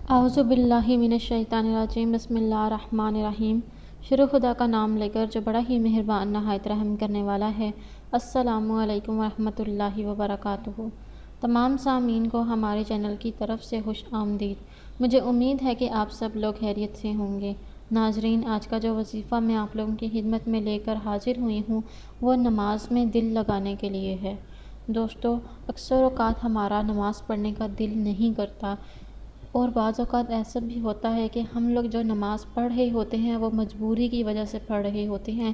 اعوذ باللہ من الشیطان الرجیم، بسم اللہ الرحمن الرحیم۔ شروع خدا کا نام لے کر جو بڑا ہی مہربان نہایت رحم کرنے والا ہے۔ السلام علیکم ورحمۃ اللہ وبرکاتہ۔ تمام سامعین کو ہمارے چینل کی طرف سے خوش آمدید۔ مجھے امید ہے کہ آپ سب لوگ خیریت سے ہوں گے۔ ناظرین، آج کا جو وظیفہ میں آپ لوگوں کی خدمت میں لے کر حاضر ہوئی ہوں وہ نماز میں دل لگانے کے لیے ہے۔ دوستو، اکثر اوقات ہمارا نماز پڑھنے کا دل نہیں کرتا، اور بعض اوقات ایسا بھی ہوتا ہے کہ ہم لوگ جو نماز پڑھ رہے ہوتے ہیں وہ مجبوری کی وجہ سے پڑھ رہے ہوتے ہیں،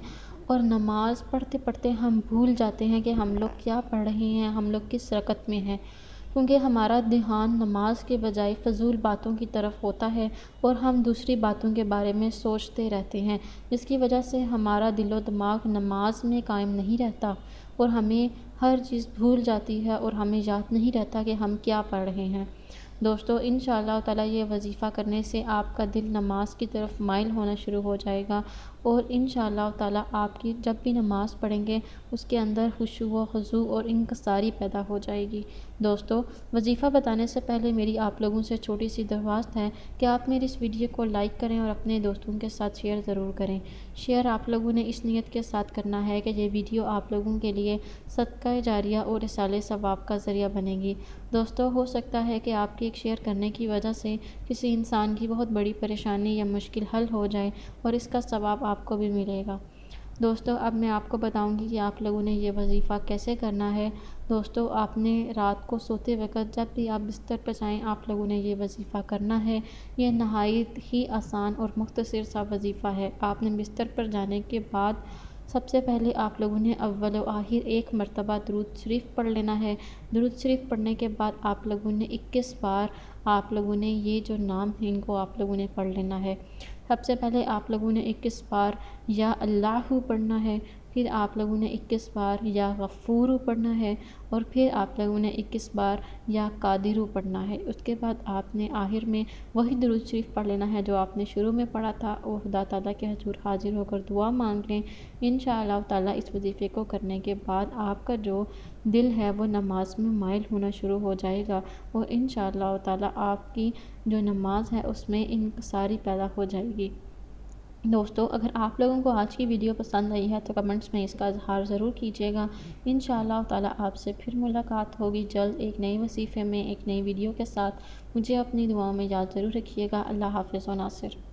اور نماز پڑھتے پڑھتے ہم بھول جاتے ہیں کہ ہم لوگ کیا پڑھ رہے ہیں، ہم لوگ کس رکعت میں ہیں، کیونکہ ہمارا دھیان نماز کے بجائے فضول باتوں کی طرف ہوتا ہے اور ہم دوسری باتوں کے بارے میں سوچتے رہتے ہیں، جس کی وجہ سے ہمارا دل و دماغ نماز میں قائم نہیں رہتا اور ہمیں ہر چیز بھول جاتی ہے اور ہمیں یاد نہیں رہتا کہ ہم کیا پڑھ رہے ہیں۔ دوستو، انشاءاللہ تعالیٰ یہ وظیفہ کرنے سے آپ کا دل نماز کی طرف مائل ہونا شروع ہو جائے گا، اور انشاءاللہ تعالیٰ آپ کی جب بھی نماز پڑھیں گے اس کے اندر خشوع و خضوع اور انکساری پیدا ہو جائے گی۔ دوستو، وظیفہ بتانے سے پہلے میری آپ لوگوں سے چھوٹی سی درخواست ہے کہ آپ میری اس ویڈیو کو لائک کریں اور اپنے دوستوں کے ساتھ شیئر ضرور کریں۔ شیئر آپ لوگوں نے اس نیت کے ساتھ کرنا ہے کہ یہ ویڈیو آپ لوگوں کے لیے صدقہ جاریہ اور ایصال ثواب کا ذریعہ بنے گی۔ دوستو، ہو سکتا ہے کہ آپ کے ایک شیئر کرنے کی وجہ سے کسی انسان کی بہت بڑی پریشانی یا مشکل حل ہو جائے اور اس کا ثواب آپ کو بھی ملے گا۔ دوستو، اب میں آپ کو بتاؤں گی کہ آپ لوگوں نے یہ وظیفہ کیسے کرنا ہے۔ دوستو، آپ نے رات کو سوتے وقت جب بھی آپ بستر پر جائیں آپ لوگوں نے یہ وظیفہ کرنا ہے۔ یہ نہایت ہی آسان اور مختصر سا وظیفہ ہے۔ آپ نے بستر پر جانے کے بعد سب سے پہلے آپ لوگوں نے اول و آخر ایک مرتبہ درود شریف پڑھ لینا ہے۔ درود شریف پڑھنے کے بعد آپ لوگوں نے 21 بار آپ لوگوں نے یہ جو نام ہیں ان کو آپ لوگوں نے پڑھ لینا ہے۔ سب سے پہلے آپ لوگوں نے 21 بار یا اللہ پڑھنا ہے، پھر آپ لوگوں نے 21 بار یا غفور پڑھنا ہے، اور پھر آپ لوگوں نے 21 بار یا قادر پڑھنا ہے۔ اس کے بعد آپ نے آخر میں وہی درود شریف پڑھ لینا ہے جو آپ نے شروع میں پڑھا تھا، اور خدا تعالیٰ کے حضور حاضر ہو کر دعا مانگ لیں۔ انشاءاللہ تعالیٰ اس وظیفے کو کرنے کے بعد آپ کا جو دل ہے وہ نماز میں مائل ہونا شروع ہو جائے گا، اور انشاءاللہ تعالیٰ آپ کی جو نماز ہے اس میں انکساری پیدا ہو جائے گی۔ دوستو، اگر آپ لوگوں کو آج کی ویڈیو پسند آئی ہے تو کمنٹس میں اس کا اظہار ضرور کیجیے گا۔ انشاءاللہ تعالیٰ آپ سے پھر ملاقات ہوگی جلد ایک نئے وظیفے میں ایک نئی ویڈیو کے ساتھ۔ مجھے اپنی دعاؤں میں یاد ضرور رکھیے گا۔ اللہ حافظ و ناصر۔